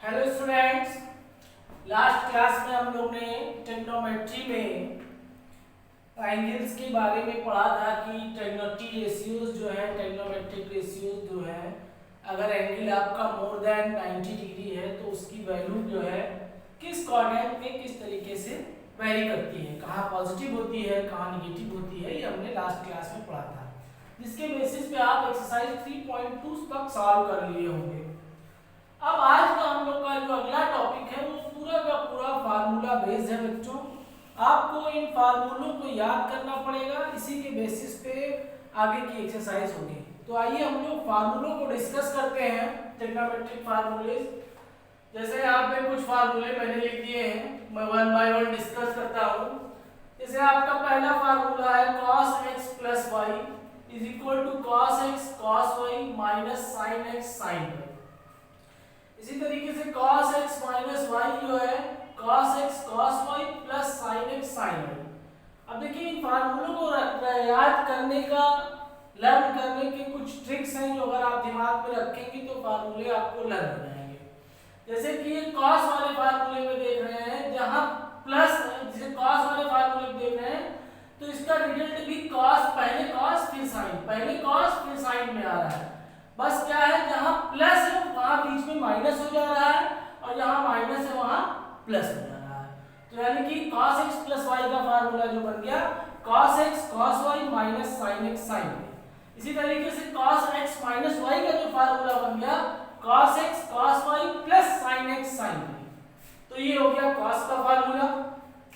Hello students, last class में हम लोग ने ट्रिग्नोमेट्री में एंगल्स के बारे में पढ़ा था कि ट्रिग्नोमेट्रिक रेशियोज जो है ट्रिग्नोमेट्रिक रेशियोज जो है अगर एंगल आपका मोर देन 90 डिग्री है तो उसकी वैल्यू जो है किस कोऑर्डिनेट में किस तरीके से वेरी करती है, कहाँ पॉजिटिव होती है कहाँ निगेटिव होती है, ये हमने लास्ट क्लास में पढ़ा था, जिसके बेसिस पे आप एक्सरसाइज 3.2 तक सॉल्व कर लिए होंगे। अब आज का हम लोग का जो अगला टॉपिक है वो पूरा का पूरा फार्मूला बेस्ड है बच्चों। आपको इन फार्मूलों को याद करना पड़ेगा, इसी के बेसिस पे आगे की एक्सरसाइज होगी। तो आइए हम लोग फार्मूलों को डिस्कस करते हैं, ट्रिग्नोमेट्रिक फार्मूले। जैसे यहाँ पे कुछ फार्मूले मैंने लिख दिए हैं, मैं वन बाय वन डिस्कस करता हूँ। जैसे आपका पहला फार्मूला है cos x plus y is equal to cos x cos y minus sin x sin y। इसी तरीके से cos x माइनस वाई जो है cos x cos y plus sin x sin y। अब देखिए इन फार्मूलों को याद करने का, लर्न करने के कुछ ट्रिक्स हैं जो अगर आप दिमाग में रखेंगे तो फार्मूले आपको लर्न हो जाएंगे। जैसे कि ये cos वाले फार्मूले में देख रहे हैं, जहां प्लस जैसे cos वाले फार्मूले में देख रहे हैं तो इसका रिजल्ट भी cos, पहले cos फिर sin, पहले cos फिर sin में आ रहा है। बस क्या है, जहां प्लस है वहां बीच में माइनस हो जा रहा है और जहां माइनस है वहां प्लस हो जा रहा है। तो यानी कि cos x प्लस y का फार्मूला जो बन गया cos x cos y minus sin x sin y। इसी तरीके से cos x माइनस y का जो फार्मूला बन गया cos x cos y plus sin x sin y। तो ये हो गया cos का फार्मूला।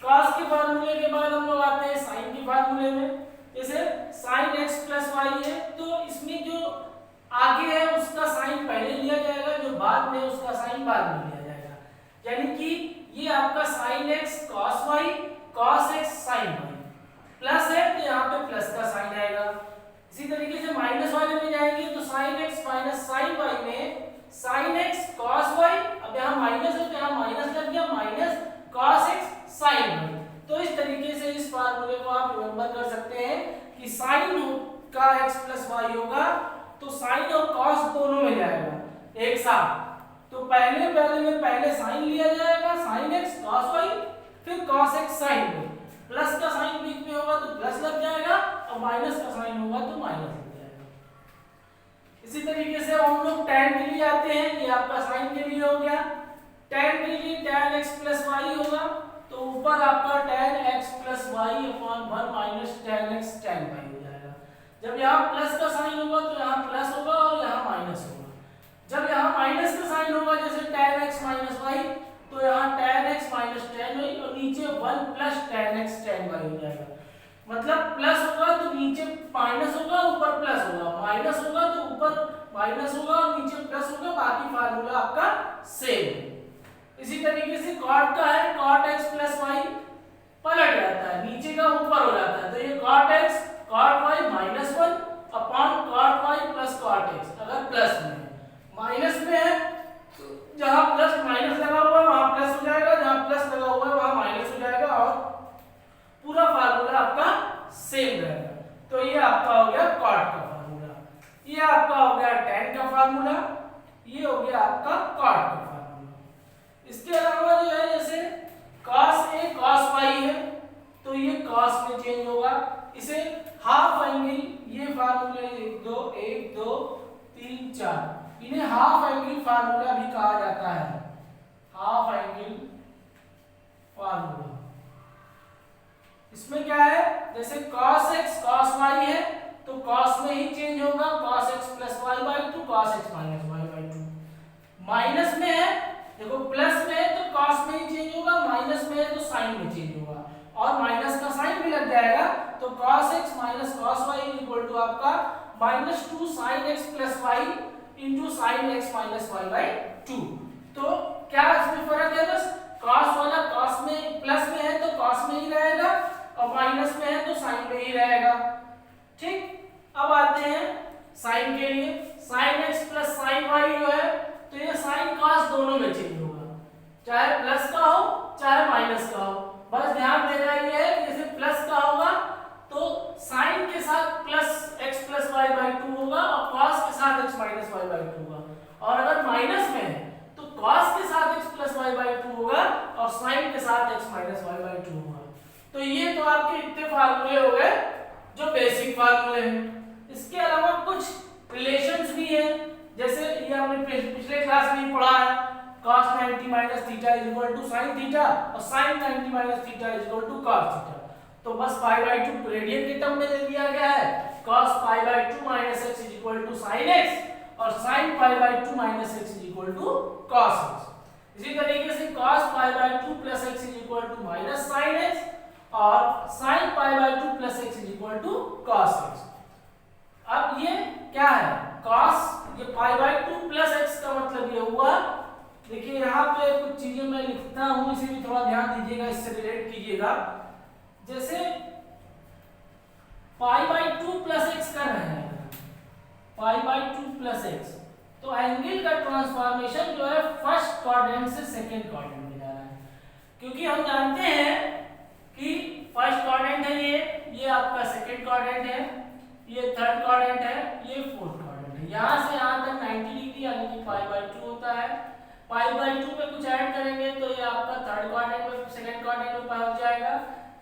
cos के फार्मूले के बाद हम लोग आते हैं sin के फार्मूले में। जैसे sin x प्लस y है तो इसमें जो आगे है उसका साइन पहले लिया जाएगा, जो बाद में उसका साइन बाद में लिया जाएगा। यानी कि ये आपका sin x cos y cos x sin y plus है तो यहाँ पे प्लस का साइन आएगा। इसी तरीके से माइनस वाले में जाएंगे तो sin x minus sin y में sin x cos y, अब यहाँ माइनस है तो यहाँ माइनस लग गया, minus cos x sin y। तो इस तरीके से इस फार्मूले को आप रिमेंबर कर सकते हैं कि sin का x प्लस y होगा तो साइन और कॉस दोनों में जाएगा एक साथ। तो पहले में पहले साइन लिया जाएगा sin x cos y, फिर cos x sin y। Plus का साइन बीच में होगा तो प्लस लग जाएगा और माइनस का साइन होगा तो माइनस लग जाएगा। इसी तरीके से हम लोग tan के लिए आते हैं, ये आपका साइन के लिए हो गया। tan के लिए tan x प्लस y होगा तो ऊपर आपका tan x plus y upon 1 minus tan x tan y हो जाएगा। जब यहाँ प्लस का साइन होगा तो यहाँ प्लस होगा और यहाँ माइनस होगा। जब यहाँ माइनस का साइन होगा जैसे tan x माइनस y तो यहाँ tan x minus tan y और नीचे 1 plus tan x tan y हो जाएगा। मतलब प्लस होगा तो नीचे माइनस होगा, ऊपर प्लस होगा, माइनस होगा तो ऊपर माइनस होगा और नीचे प्लस होगा, बाकी फार्मूला आपका सेम है। इसी तरीके से cot का है, cot x प्लस y पलट जाता है, नीचे का ऊपर हो जाता है, तो ये cot x cot y minus 1 upon cot y plus cot x। अगर प्लस में है, माइनस में है तो जहां प्लस माइनस लगा हुआ है वहां प्लस हो जाएगा, जहां प्लस लगा हुआ है वहां माइनस हो जाएगा और पूरा फार्मूला आपका सेम रहेगा। तो ये आपका हो गया cot का फार्मूला, ये आपका हो गया tan का फार्मूला, ये हो गया आपका cot का फार्मूला। इसके अलावा जो है जैसे cos a cos y है तो ये cos में चेंज होगा। इसे हाफ एंगल, ये फार्मूला 1 2 3 4, इन्हें हाफ एंगल फार्मूला भी कहा जाता है, हाफ एंगल फार्मूला। इसमें क्या है, जैसे cos x cos y है तो cos में ही चेंज होगा, cos x plus y by 2 cos x minus y by 2। Minus में है, देखो प्लस में है तो cos में ही चेंज होगा, माइनस में है तो sin में चेंज होगा और माइनस का साइन भी लग जाएगा। तो cos x minus cos y equal to आपका minus 2 sin x plus y into sin x minus y by 2। तो क्या इसमें फर्क है, बस cos वाला cos में प्लस में है तो cos में ही रहेगा और माइनस में है तो sin में ही रहेगा। ठीक, अब आते हैं sin के लिए। sin x plus sin y जो है तो ये sin cos दोनों में चेंज होगा, चाहे प्लस का हो चाहे माइनस का हो। बस ध्यान देना ये है कि जैसे प्लस का होगा तो sin के साथ plus x plus y by 2 होगा और cos के साथ x माइनस y बाई 2 होगा, और अगर माइनस में है तो cos के साथ और साइन के साथ x minus y by two होगा। तो ये तो आपके इतने फार्मूले हो गए जो बेसिक फार्मूले हैं। इसके अलावा कुछ रिलेशंस भी हैं, जैसे ये हमने पिछले क्लास में ही पढ़ा है, cos 90 minus theta is equal to sin theta और sin 90 minus theta is equal to cos theta. तो बस पाई बाई 2 रेडियन के टर्म में दे दिया गया है, cos pi by 2 minus x is equal to sin x और sin pi by 2 minus x is equal to cos x। इसी तरीके से cos pi by 2 plus x is equal to minus sin x और sin pi by 2 plus x is equal to cos x। अब ये क्या है, cos ये पाई by 2 plus x का मतलब ये हुआ, देखिए यहाँ पे कुछ चीजें मैं लिखता हूँ, इसे भी थोड़ा ध्यान दीजिएगा, इससे रिलेट कीजिएगा। जैसे पाई बाई 2 प्लस x कर रहे हैं, पाई बाई 2 प्लस x, तो एंगल का ट्रांसफॉर्मेशन जो है फर्स्ट क्वाड्रेंट से सेकंड क्वाड्रेंट में जा रहा है, क्योंकि हम जानते हैं कि फर्स्ट क्वाड्रेंट है ये आपका सेकंड क्वाड्रेंट है, ये थर्ड क्वाड्रेंट है, ये फोर्थ क्वाड्रेंट है। यहाँ से यहाँ तक 90 डिग्री यानी कि पाई बाई 2 होता है। पाई बाई 2 में कुछ ऐड करेंगे तो ये आपका थर्ड क्वाड्रेंट में सेकंड क्वाड्रेंट में पहुंच जाएगा।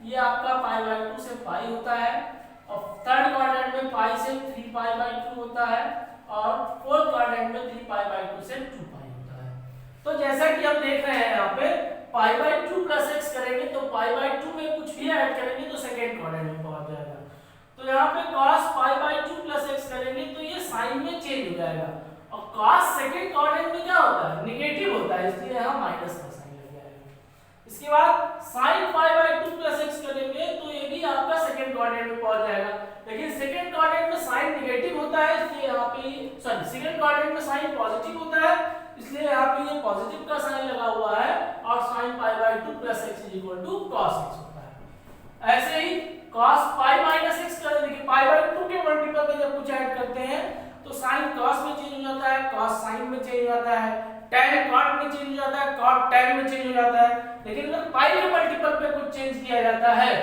ये आपका पाई बाई 2 से पाई होता है और थर्ड क्वाड्रेंट में पाई से 3 पाई बाई 2 होता है और फोर्थ क्वाड्रेंट में 3 पाई बाई 2 से 2 पाई होता है। तो जैसा कि हम देख रहे हैं यहाँ पे पाई बाई 2 प्लस x करेंगे तो पाई बाई 2 में कुछ भी ऐड करेंगे तो सेकंड क्वाड्रेंट में पहुंच जाएगा। तो यहाँ पे cos pi by 2 plus x करेंगे तो ये साइन में चेंज हो जाएगा और cos सेकंड क्वाड्रेंट में क्या होता है, नेगेटिव होता है, इसलिए यहाँ माइनस का साइन लग जाएगा। इसके बाद sin pi by 2 plus x करेंगे तो ये भी आपका सेकंड क्वाड्रेंट में पहुंच जाएगा, लेकिन सेकंड क्वाड्रेंट में साइन नेगेटिव होता है, इसलिए यहाँ पे सेकंड क्वाड्रेंट में साइन पॉजिटिव होता है, इसलिए यहाँ पे ये पॉजिटिव का साइन लगा हुआ है और sin pi by 2 plus x is equal to cos x होता है। ऐसे ही cos पाई माइनस x कर देखिए, पाई बाई 2 के मल्टीपल में जब कुछ ऐड करते हैं तो sin cos में चेंज हो जाता है, cos sin में चेंज हो जाता है, tan cot में चेंज हो जाता है, cot tan में चेंज हो जाता है। लेकिन अगर पाई के मल्टीपल पे कुछ चेंज किया जाता है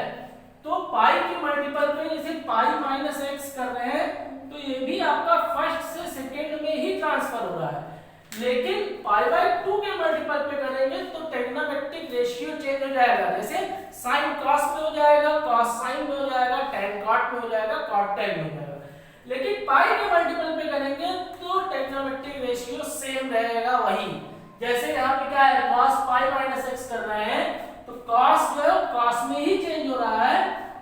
तो पाई के मल्टीपल पे जैसे पाई माइनस x कर रहे हैं तो ये भी आपका फर्स्ट से सेकंड में ही ट्रांसफर हो रहा है, लेकिन पाई बाई 2 के मल्टीपल पे करेंगे तो ट्रिग्नोमेट्रिक रेशियो चेंज हो जाएगा, जैसे sin cos में हो जाएगा, cos sin में हो जाएगा, tan cot में हो जाएगा, cot tan में हो जाएगा। लेकिन पाई के मल्टीपल पे करेंगे तो ट्रिग्नोमेट्रिक रेशियो सेम रहेगा वही, जैसे यहाँ पे क्या है cos पाई माइनस x कर रहे हैं तो cos जो है cos में ही चेंज हो रहा है,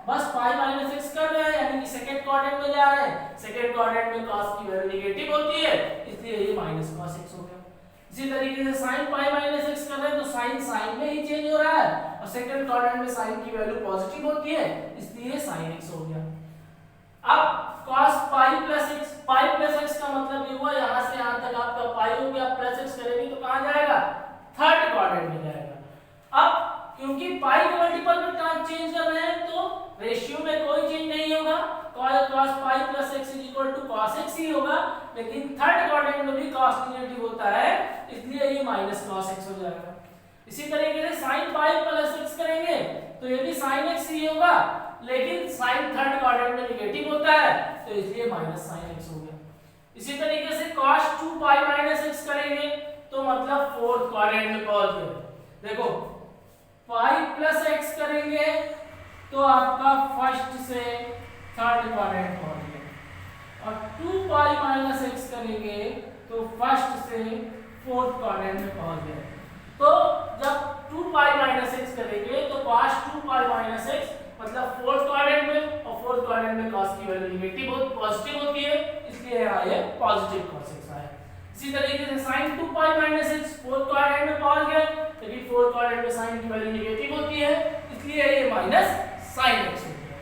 बस पाई माइनस x कर रहे हैं यानी कि सेकंड क्वाड्रेंट में जा रहे हैं, सेकंड क्वाड्रेंट में cos की वैल्यू नेगेटिव होती है इसलिए ये माइनस cos x हो गया। इसी तरीके से sin पाई माइनस x कर रहे हैं तो sin sin में ही चेंज हो रहा है और सेकंड क्वाड्रेंट में sin की वैल्यू पॉजिटिव होती है इसलिए sin x हो गया। अब cos पाई प्लस x, पाई प्लस x का मतलब ये हुआ यहाँ से यहाँ तक आपका पाई हो गया, प्लस x करेंगे तो कहाँ जाएगा, थर्ड क्वाड्रेंट में जाएगा। अब क्योंकि पाई के मल्टीपल में चेंज कर रहे हैं तो रेशियो में कोई चेंज नहीं होगा, cos pi plus x is equal to cos x ही होगा, लेकिन थर्ड क्वाड्रेंट में भी cos नेगेटिव होता है इसलिए ये माइनस cos x हो जाएगा। इसी तरीके से sin पाई प्लस x करेंगे तो ये भी sin x ही होगा, लेकिन sin थर्ड क्वाड्रेंट में नेगेटिव होता है तो इसलिए माइनस sin x हो गया। इसी तरीके से cos 2 पाई माइनस x करेंगे तो मतलब फोर्थ क्वाड्रेंट में पहुंच गए। देखो पाई प्लस x करेंगे तो आपका फर्स्ट से थर्ड क्वाड्रेंट पहुंच गया और 2 पाई माइनस x करेंगे तो फर्स्ट से फोर्थ क्वाड्रेंट में पहुंच गए। तो जब 2 पाई माइनस x करेंगे तो cos 2 पाई माइनस x मतलब फोर्थ क्वाड्रेंट में, और फोर्थ क्वाड्रेंट में cos की वैल्यू नेगेटिव पॉजिटिव होती है इसलिए यहाँ ये पॉजिटिव cos x आया। इसी तरीके से sin 2 पाई माइनस x फोर्थ क्वाड्रेंट में पहुंच गए, लेकिन फोर्थ क्वाड्रेंट में sin की वैल्यू नेगेटिव होती है इसलिए ये माइनस sin x हो गया।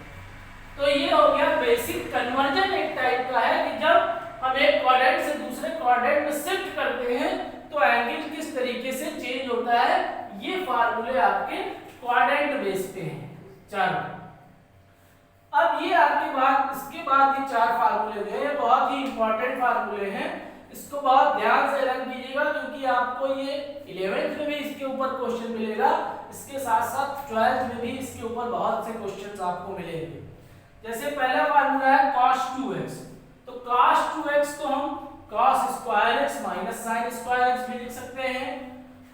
तो ये हो गया बेसिक कन्वर्जन, एक टाइप का है कि जब हम एक क्वाड्रेंट से दूसरे क्वाड्रेंट में शिफ्ट करते हैं तो एंगल किस तरीके से चेंज होता है, ये फार्मूले आपके क्वाड्रेंट बेस पे हैं चारों। अब ये आपके बाद इसके बाद ये चार फार्मूले जो है बहुत ही इंपॉर्टेंट फार्मूले हैं, इसको बहुत ध्यान से रख लीजिएगा क्योंकि आपको ये 11th में भी इसके ऊपर क्वेश्चन मिलेगा, इसके साथ साथ 12th में भी इसके ऊपर बहुत से क्वेश्चंस आपको मिलेंगे। जैसे पहला फार्मूला है cos 2x, तो cos 2x को हम cos square x minus sin square x भी लिख सकते हैं,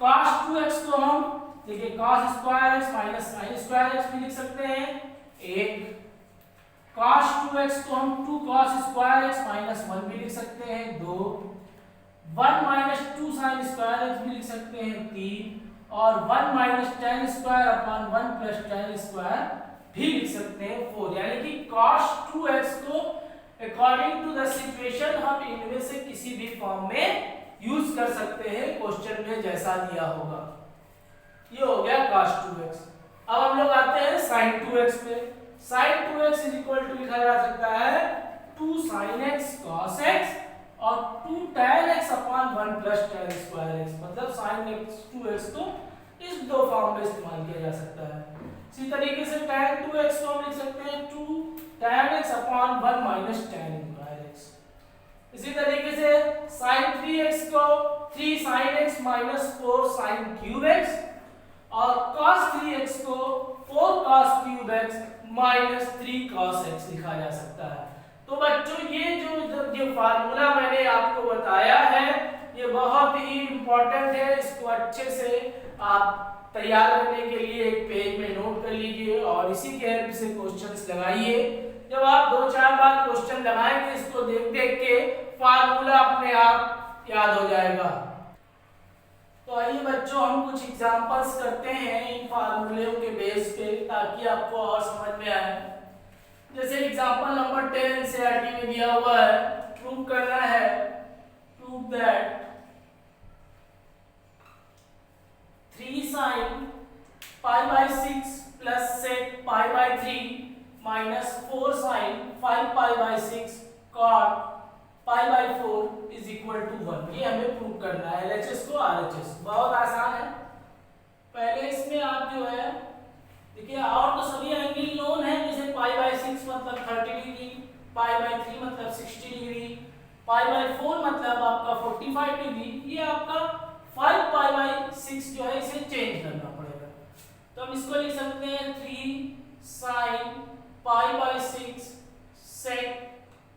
cos 2x को हम देखिए cos square x minus sine square x भी लिख सकते हैं एक, cos 2x को हम 2 cos स्क्वायर एक्स माइनस 1 भी लिख सकते हैं दो, 1 माइनस 2 साइन स्क्वायर एक्स भी लिख सकते हैं तीन, और 1 minus ten square upon 1 plus ten square भी लिख सकते हैं 4। यानी कि cos 2x को अकॉर्डिंग टू द सिचुएशन हम इनमें से किसी भी फॉर्म में यूज कर सकते हैं क्वेश्चन में जैसा दिया होगा। ये हो गया cos 2x। अब हम लोग आते हैं sin 2x पे। sin 2x is equal to लिखा जा सकता है 2 sin x cos x और 2 tan x upon 1 plus tan square x, मतलब sin 2x को इस दो फॉर्म में इस्तेमाल किया जा सकता है। इसी तरीके से tan 2x को हम लिख सकते हैं 2 tan x upon 1 minus tan square x। इसी तरीके से sin 3x को 3 sin x minus 4 sin cube x और cos 3x को 4 cos cube x minus 3 cos x लिखा जा सकता है। तो बच्चों ये फार्मूला मैंने आपको बताया है ये बहुत ही इंपॉर्टेंट है, इसको अच्छे से आप तैयार करने के लिए एक पेज में नोट कर लीजिए और इसी के हेल्प से क्वेश्चंस लगाइए। जब आप 2-4 बार क्वेश्चन लगाएंगे इसको देख देख के फार्मूला अपने आप याद हो जाएगा। तो आइए बच्चों हम कुछ एग्जांपल्स करते हैं इन फार्मूलों के बेस पे ताकि आपको और समझ में आए। जैसे एग्जांपल नंबर 10 एनसीईआरटी में दिया हुआ है, प्रूव करना है prove that 3 sin pi by 6 प्लस sec pi by 3 minus 4 sin 5 pi by 6 cot pi by 4 is equal to 1। ये हमें प्रूव करना है एलएचएस को आरएचएस। बहुत आसान है। पहले इसमें आप जो है देखिए और तो सभी एंगल नोन है, जैसे पाई बाई 6 मतलब 30 डिग्री, पाई बाई 3 मतलब 60 डिग्री, पाई बाई 4 मतलब आपका 45 डिग्री। ये आपका 5 पाई बाई 6 जो है इसे चेंज करना पड़ेगा। तो हम इसको लिख सकते हैं 3 sin pi by 6 sec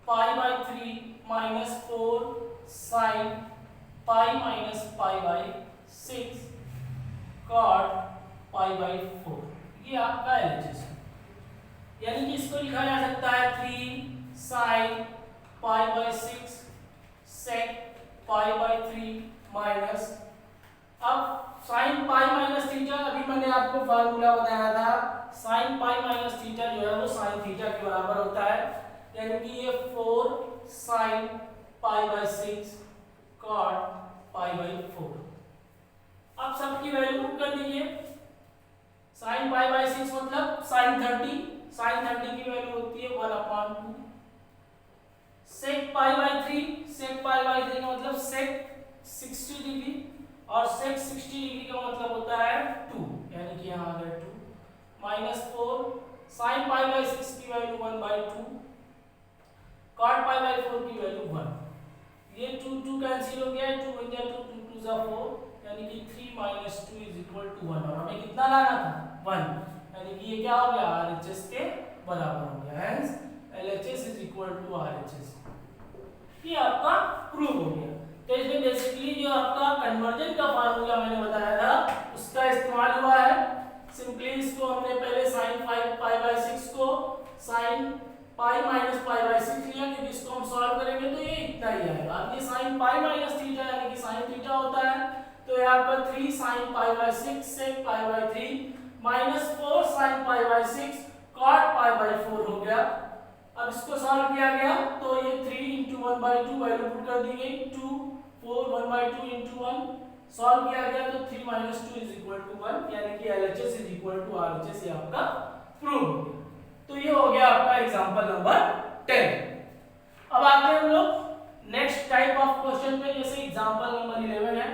pi by 3 minus 4 sin pi minus pi by 6 cot pi by 4। ये आपका एलएचएस है। यानी कि इसको लिखा जा सकता है 3 sin pi by 6 sec pi by 3 minus, अब sin पाई माइनस थीटा अभी मैंने आपको फार्मूला बताया था, sin पाई माइनस थीटा जो है वो sin थीटा के बराबर होता है। यानी कि ये 4 sin pi by 6 cot pi by 4। अब सबकी वैल्यू पुट कर दीजिए। sin पाई बाई 6 मतलब sin 30, sin 30 की वैल्यू होती है 1/2। sec pi by 3, sec pi by 3 का मतलब sec 60 डिग्री और sec 60 डिग्री का मतलब होता है 2, यानी कि यहाँ आ गया 2 माइनस 4 sin पाई बाई 6 की वैल्यू 1/2, cot पाई बाई 4 की वैल्यू 1। ये 2 कैंसिल हो गया, 2 बन गया 2 2 2 4, यानी कि 3 माइनस 2 इज इक्वल टू 1। और हमें कितना लाना था 1, यानी कि ये क्या हो गया आरएचएस के बराबर हो गया। Hence LHS is equal to RHS. ये आपका प्रूव हो गया। तो इसमें बेसिकली जो आपका कन्वर्जन का फार्मूला मैंने बताया था उसका इस्तेमाल हुआ है। सिंपली इसको हमने पहले sin 5 पाई बाई 6 को sin pi minus pi by 6 लिया, क्योंकि इसको हम सॉल्व करेंगे तो ये इतना ही आएगा। अब ये sin पाई माइनस थीटा यानी कि sin थीटा होता है, तो यहाँ पर 3 sin pi by 6 sec pi by 3 minus 4 sin pi by 6 cot pi by 4 हो गया। अब इसको सॉल्व किया गया तो ये 3 into 1/2 वैल्यू पुट कर दी गई, 2 4 1/2 into 1 सॉल्व किया गया तो 3 minus 2 is equal to 1, यानी कि LHS is equal to RHS। ये आपका प्रूव हो गया। तो ये हो गया आपका एग्जांपल नंबर 10। अब आते हैं हम लोग नेक्स्ट टाइप ऑफ क्वेश्चन पे, जैसे एग्जांपल नंबर 11 है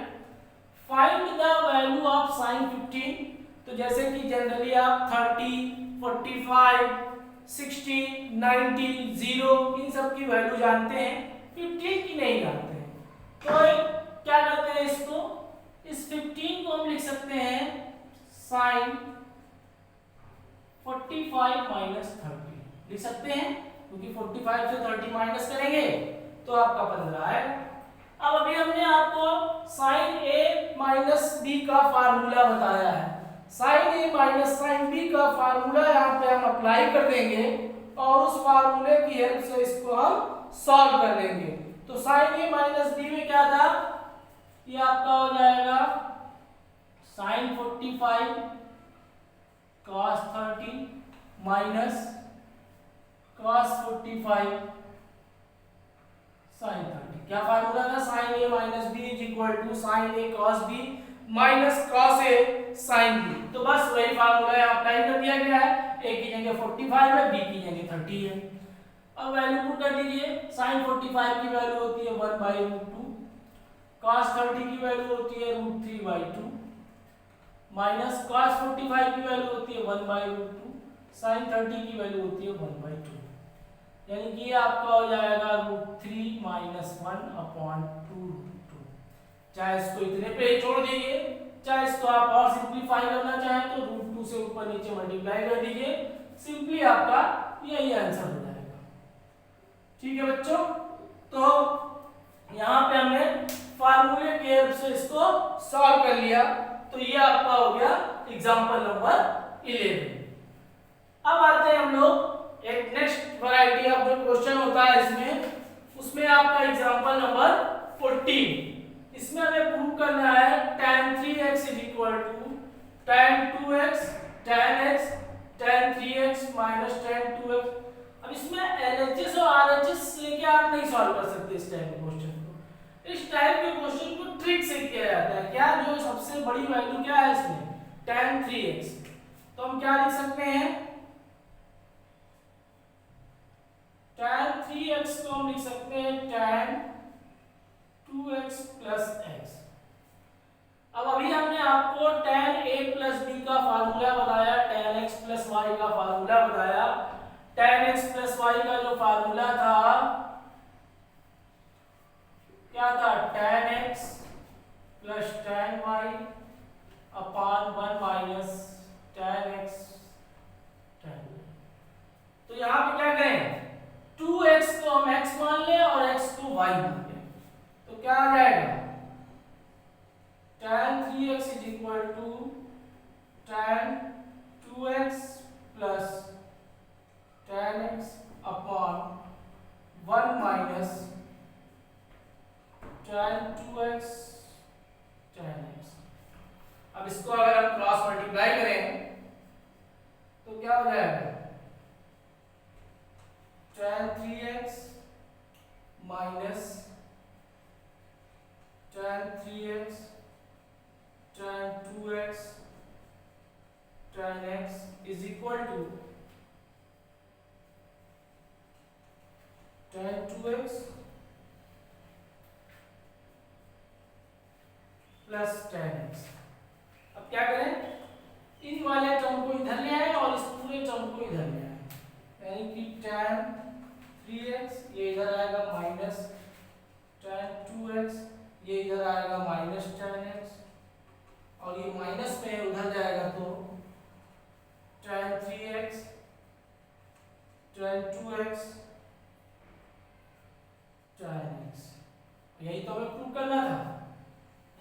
find the value of sin 15। तो जैसे कि जनरली आप 30 45 60 90 0 इन सब की वैल्यू जानते हैं, 15 की नहीं जानते हैं। तो क्या करते हैं इसको, इस 15 को हम लिख सकते हैं sin 45 माइनस 30 लिख सकते हैं, क्योंकि 45 से 30 माइनस करेंगे तो आपका 15 आएगा। अब अभी हमने आपको sin a माइनस b का फार्मूला बताया है, sign A minus sine B का फार्मूला यहाँ पे हम अप्लाई कर देंगे और उस फार्मूले की हेल्प से इसको हम सॉल्व कर लेंगे। तो साइन ए माइनस बी में क्या था, ये आपका हो जाएगा sine 45 cos 30 minus cos 45 sine 30। क्या फार्मूला था, sine A minus B is equal to sine A cos B minus cos A sine B. तो बस वही फार्मूला यहाँ अप्लाई कर दिया गया है। ए की जगह 45 है, बी की जगह 30 है। अब वैल्यू पुट कर दीजिए। साइन 45 की वैल्यू होती है 1/√2, cos 30 की वैल्यू होती है √3/2 माइनस cos 45 की वैल्यू होती है 1/√2, sin 30 की वैल्यू होती है 1/2। यानी कि ये आपका हो जाएगा √3 - 1/2√2। चाहे इसको इतने पे ही छोड़ दीजिए, चाहे इसको आप और सिंपलीफाई करना चाहें तो √2 से ऊपर नीचे मल्टीप्लाई कर दीजिए, सिंपली आपका यही आंसर हो जाएगा। ठीक है बच्चों, तो यहाँ पे हमने फार्मूले की हेल्प से इसको सॉल्व कर लिया। तो ये आपका हो गया एग्जांपल नंबर 11। अब आते हैं हम लोग एक नेक्स्ट वैरायटी ऑफ जो क्वेश्चन होता है इसमें, उसमें आपका एग्जांपल नंबर 14। इसमें हमें प्रूव करना है tan 3x tan 2x tan x tan 3x tan 2x। अब इसमें LHS और RHS लेके आप नहीं सॉल्व कर सकते इस टाइप के क्वेश्चन को। इस टाइप के क्वेश्चन को ट्रिक से किया जाता है। क्या, जो सबसे बड़ी वैल्यू क्या है इसमें, tan 3x। तो हम क्या लिख सकते हैं, tan 3x को हम लिख सकते हैं tan 2x plus x। अब अभी हमने आपको tan a plus b का फार्मूला बताया, tan x plus y का फार्मूला बताया। tan x plus y का जो फार्मूला था क्या था, tan x plus tan y upon 1 minus tan x tan y। तो यहाँ पे क्या करें, 2x को हम x मान लें और x को y मान लें, तो क्या आ जाएगा, tan 3x is equal to tan 2x plus tan x upon 1 minus tan 2x tan x। अब इसको अगर हम क्रॉस मल्टीप्लाई करें तो क्या हो जाएगा, tan 3x minus tan 3x tan 2x tan x is equal to tan 2x plus tan x। अब क्या करें, इन वाले टर्म को इधर ले आए और इस पूरे टर्म को इधर ले आए, यानी कि tan 3x ये इधर आएगा माइनस tan 2x ये इधर आएगा माइनस tan x, और ये माइनस में उधर जाएगा तो tan 3x tan 2x tan x। यही तो हमें प्रूव करना था।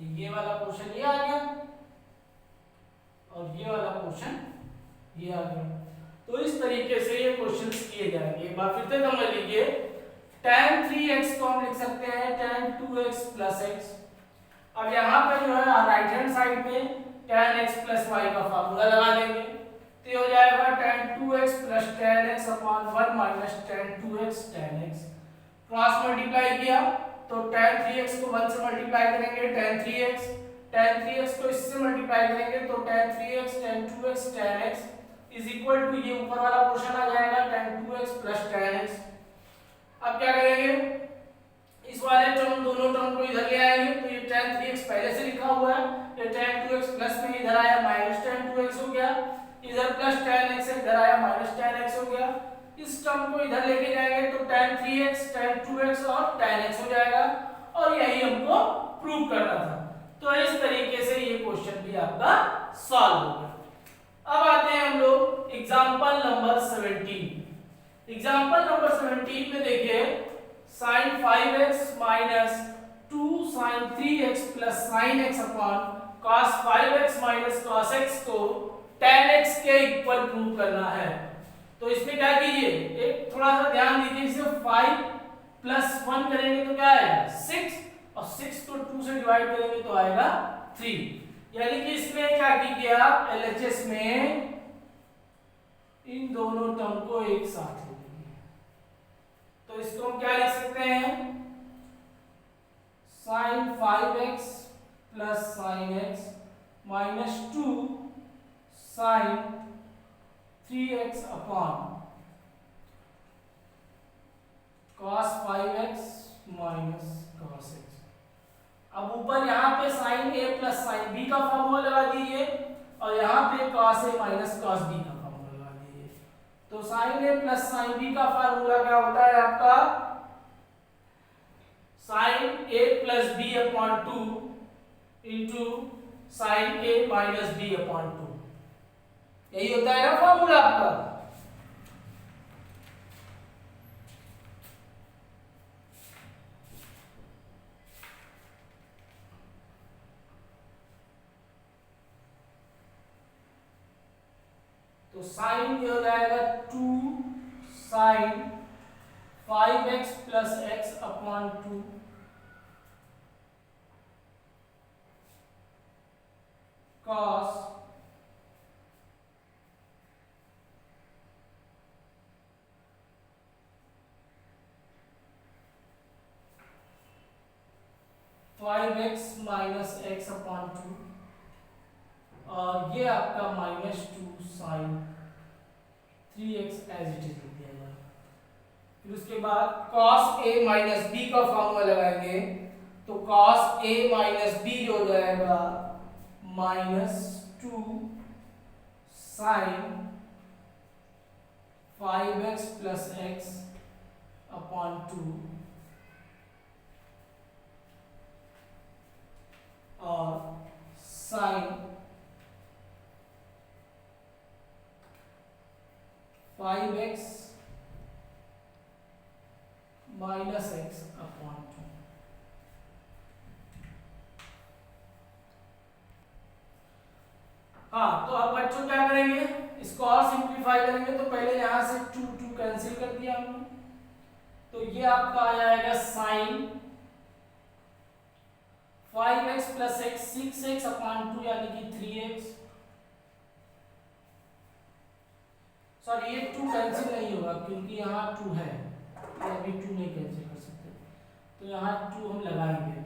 ये वाला पोर्शन ये आ गया और ये वाला पोर्शन ये आ गया। तो इस तरीके से ये क्वेश्चंस किए जाएंगे। एक बार फिर से समझ लीजिए, tan 3x को हम लिख सकते हैं tan 2x plus x। अब यहाँ पे जो है राइट हैंड साइड में tan x plus y का फार्मूला लगा देंगे, तो हो जाएगा tan 2x plus tan x upon 1 minus tan 2x tan x। Cross multiply किया तो tan 3x को 1 से मल्टीप्लाई करेंगे tan 3x को इससे मल्टीप्लाई करेंगे तो tan 3x tan 2x tan x is equal to ये ऊपर वाला पोर्शन आ जाएगा tan 2x plus tan x। अब क्या करेंगे, इस वाले टर्म दोनों टर्म को इधर ले आएंगे, तो ये tan 3x पहले से लिखा हुआ है, ये tan 2x प्लस में इधर आया माइनस tan 2x हो गया, इधर प्लस tan x इधर आया माइनस tan x हो गया। इस टर्म को इधर लेके जाएंगे तो tan 3x tan 2x और tan x हो जाएगा, और यही हमको प्रूव करना था। तो इस तरीके से ये क्वेश्चन भी आपका सॉल्व हो गया। अब आते हैं हम लोग एग्जांपल नंबर 17। एग्जांपल नंबर 17 में देखिए, sin 5x minus 2 sin 3x plus sin x upon cos 5x minus cos x को tan x के इक्वल प्रूव करना है। तो इसमें क्या कीजिए, एक थोड़ा सा ध्यान दीजिए, इसे 5 + 1 करेंगे तो क्या आएगा 6, और 6 को 2 से डिवाइड करेंगे तो आएगा 3। यानी कि इसमें क्या कीजिए आप एलएचएस में इन दोनों टर्म को एक साथ ले लीजिए। तो इसको हम क्या लिख सकते हैं, sin 5x + sin x - 2 sin 3x upon cos 5x - cos x। अब ऊपर यहाँ पे sin a + sin b का फॉर्मूला लगा दीजिए, और यहाँ पे cos a - cos b का फॉर्मूला लगा दीजिए। तो sin a + sin b का फॉर्मूला क्या होता है आपका, sin a + b/2 into sin a - b/2, यही होता है ना फॉर्मूला आपका। तो साइन ये हो जाएगा 2 sin 5x + x/2 cos 5x - x/2, और ये आपका -2 sin 3x as it is लिख दिया जाएगा। फिर उसके बाद cos a - b का फॉर्मूला लगाएंगे, तो cos a - b हो जाएगा -2 sin 5x + x/2 और sin 5x - x/2। हाँ, तो अब बच्चों क्या करेंगे, इसको और सिंप्लीफाई करेंगे। तो पहले यहाँ से 2 कैंसिल कर दिया हमने, तो ये आपका आ जाएगा sin 5x + x 6x/2 यानी कि 3x। सॉरी, ये 2 कैंसिल नहीं होगा क्योंकि यहाँ 2 है, तो अभी 2 नहीं कैंसिल कर सकते, तो यहाँ 2 हम लगाएंगे।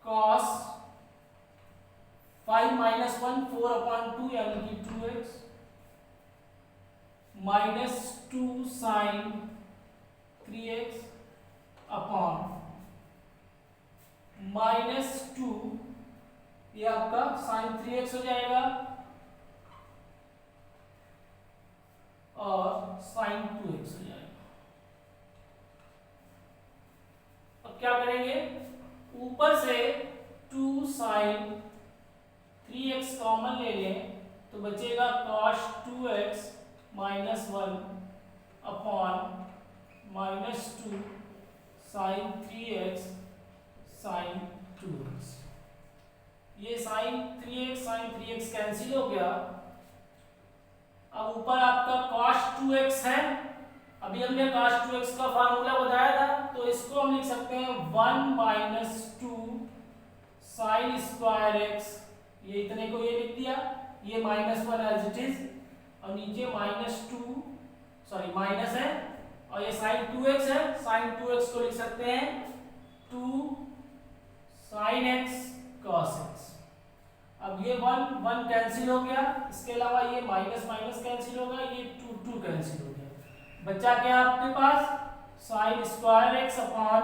cos 5 - 1 4/2 यानी कि 2x -2 sin 3x अपॉन -2, ये आपका sin 3x हो जाएगा और sin 2x हो जाएगा। अब क्या करेंगे, ऊपर से 2 sin 3x कॉमन ले लें, तो बचेगा cos 2x - 1 upon -2 sin 3x sin 2x। ये sin 3x कैंसिल हो गया। अब ऊपर आपका cos 2x है, अभी हमने cos 2x का फार्मूला बताया था, तो इसको हम लिख सकते हैं 1 - 2 sin स्क्वायर x, ये इतने को ये लिख दिया, ये -1 एज इट इज, और नीचे -2 सॉरी माइनस है, और ये sin 2x है, sin 2x को लिख सकते हैं 2 sin x cos x। अब ये 1 कैंसिल हो गया, इसके अलावा ये माइनस कैंसिल हो गया, ये 2 कैंसिल हो गया। बचा क्या आपके पास, sin square x upon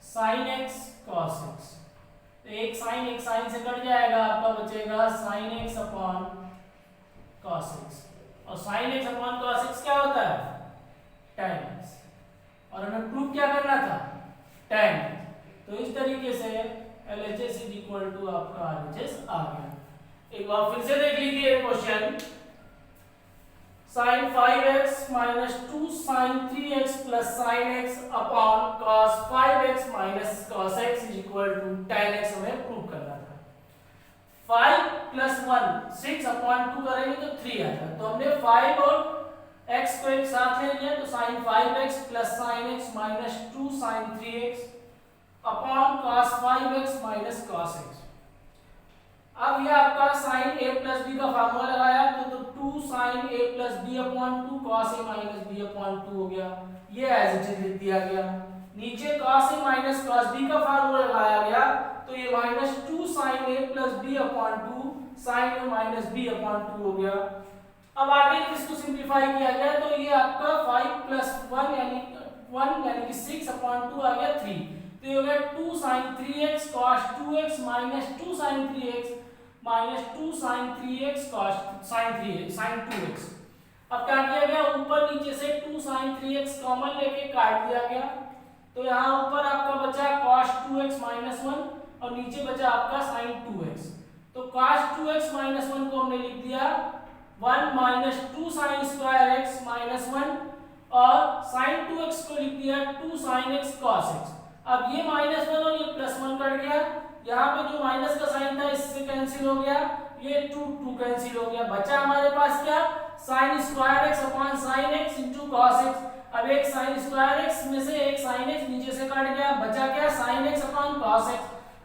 sin x cos x। तो एक साइन से कट जाएगा, आपका बचेगा sin x upon cos x, और sin x upon cos x क्या होता है, tan x, और हमें प्रूफ क्या करना था, tan x। तो इस तरीके से LHS = आपका RHS आ गया। एक बार फिर से देख लीजिए question, sin 5x - 2 sin 3x + sin x upon cos 5x - cos x = tan x हमें प्रूव करना था। 5 प्लस 1 6/2 करेंगे तो 3 आएगा। तो हमने 5 और x को एक साथ ले लिया तो sin 5x plus sin x minus 2 sin 3x upon cos 5x minus cos x। अब ये आपका sin a प्लस b का फार्मूला लगाया तो 2 sin a plus b upon 2 cos a minus b upon 2 हो गया। ये एज इट इज लिख दिया गया। नीचे cos a minus cos b का फार्मूला लगाया गया तो ये minus 2 sin a plus b upon 2 sin a minus b upon 2 हो गया। अब आगे इसको सिंपलीफाई किया गया तो ये आपका 5 प्लस 1 यानी कि 6/2 आ गया 3। तो ये हो गया 2 sin 3x cos 2x minus 2 sin 3x minus 2 sin 3x cos sin 2x। अब क्या किया गया, ऊपर नीचे से 2 sin 3x कॉमन लेके काट दिया गया तो यहाँ ऊपर आपका बचा cos 2x माइनस 1 और नीचे बचा आपका sin 2x। तो cos 2x माइनस 1 को हमने लिख दिया 1 minus 2 sin square x minus 1 और sin 2x को लिख दिया 2 sin x cos x। अब ये माइनस 1 और ये प्लस 1 कट गया, यहाँ पे जो माइनस का साइन था इससे कैंसिल हो गया, ये 2 कैंसिल हो गया। बचा हमारे पास क्या, sin square x upon sin x into cos x। अब एक sin स्क्वायर x में से एक sin x नीचे से कट गया, बचा क्या sin x upon cos x।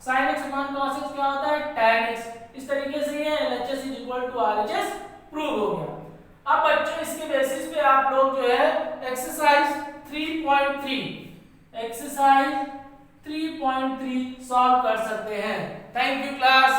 sin x upon cos x क्या होता है tan x। इस तरीके से ये LHS = RHS प्रूव हो गया। अब बच्चों इसके बेसिस पे आप लोग जो है एक्सरसाइज 3.3 सॉल्व कर सकते हैं। Thank you class.